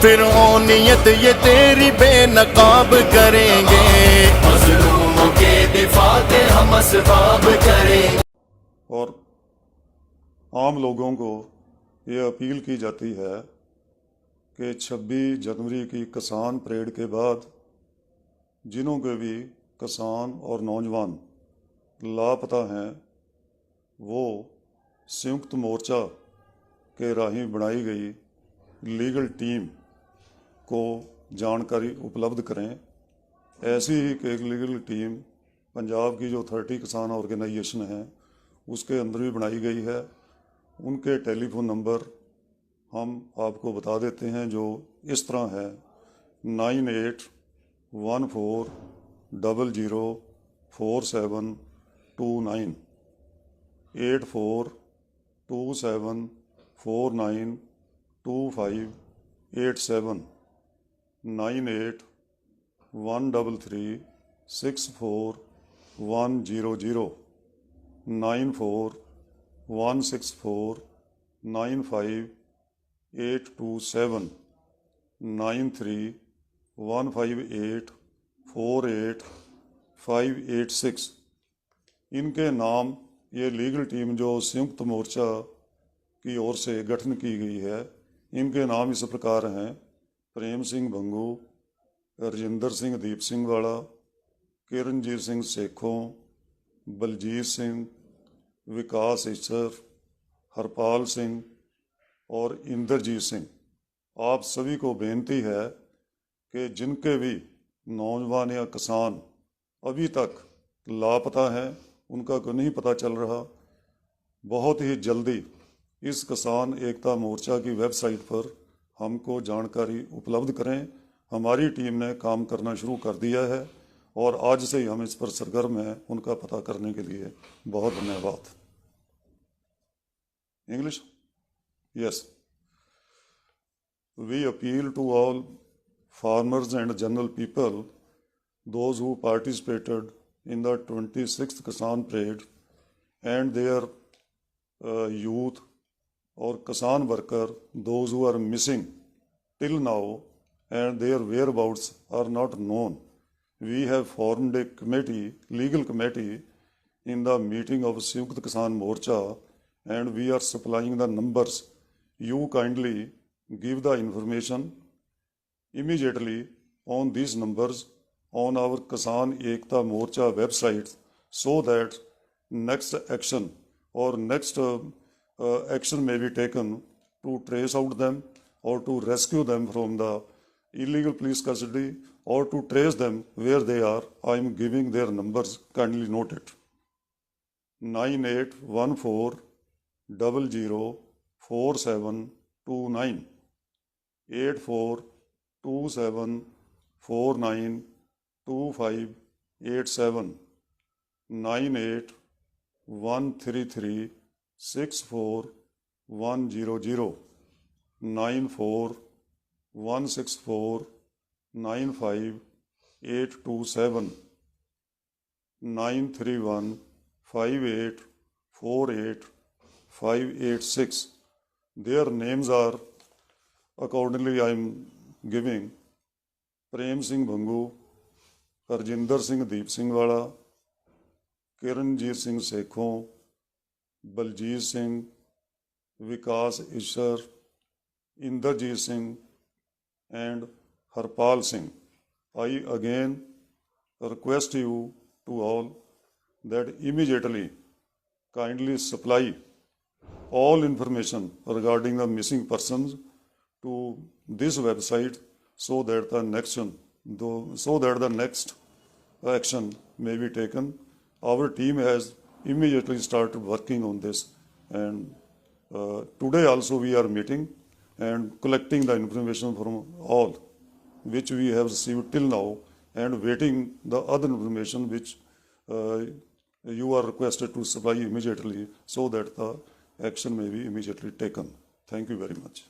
फिर हो नियत ये तेरी बेनकाब करेंगे, मजलूमों के दिफा के हम असबाब करेंगे। और आम लोगों को ये अपील की जाती है कि 26 जनवरी की किसान परेड के बाद जिन्हों के भी किसान और नौजवान लापता हैं वो संयुक्त मोर्चा के राही बनाई गई लीगल टीम को जानकारी उपलब्ध करें। ऐसी ही एक लीगल टीम पंजाब की जो 30 किसान ऑर्गेनाइजेशन है उसके अंदर भी बनाई गई है। उनके टेलीफोन नंबर हम आपको बता देते हैं जो इस तरह है 9814004729, 8427492587, 9813364100, 9416495827, 9315848586। इनके नाम ये लीगल टीम जो संयुक्त मोर्चा की ओर से गठन की गई है इनके नाम इस प्रकार हैं: प्रेम सिंह भंगू, रजिंदर सिंह दीप सिंह वाला, किरणजीत सिंह सेखों, बलजीत सिंह, विकास ईसर, हरपाल सिंह और इंद्रजीत सिंह। आप सभी को बेनती है कि जिनके भी नौजवान या किसान अभी तक लापता हैं उनका को नहीं पता चल रहा, बहुत ही जल्दी इस किसान एकता मोर्चा की वेबसाइट पर हमको जानकारी उपलब्ध करें। हमारी टीम ने काम करना शुरू कर दिया है और आज से ही हम इस पर सरगर्म हैं उनका पता करने के लिए। बहुत धन्यवाद। English? Yes. We appeal to all farmers and general people, those who participated in the 26th Kisan Parade and their youth or Kisan worker, those who are missing till now and their whereabouts are not known. We have formed a committee, legal committee in the meeting of Sanयुक्त Kisan Morcha and we are supplying the numbers. You kindly give the information immediately on these numbers on our Kisan Ekta Morcha website so that next action or next action may be taken to trace out them or to rescue them from the illegal police custody or to trace them where they are. I am giving their numbers, kindly note it: 9814004729, 8427492587, 9813364100, 9416495827, 9315848586. Their names are accordingly I am giving: Prem Singh Bhangu, Rajinder Singh Deep Singh वाला, किरणजीत सिंह सेखों, बलजीत सिंह, विकास Isar, Indrajit Singh and Harpal Singh. I again request you to all that immediately kindly supply all information regarding the missing persons to this website so that the next action may be taken. Our team has immediately started working on this and today also we are meeting and collecting the information from all which we have received till now and waiting the other information which you are requested to supply immediately so that the action may be immediately taken. Thank you very much.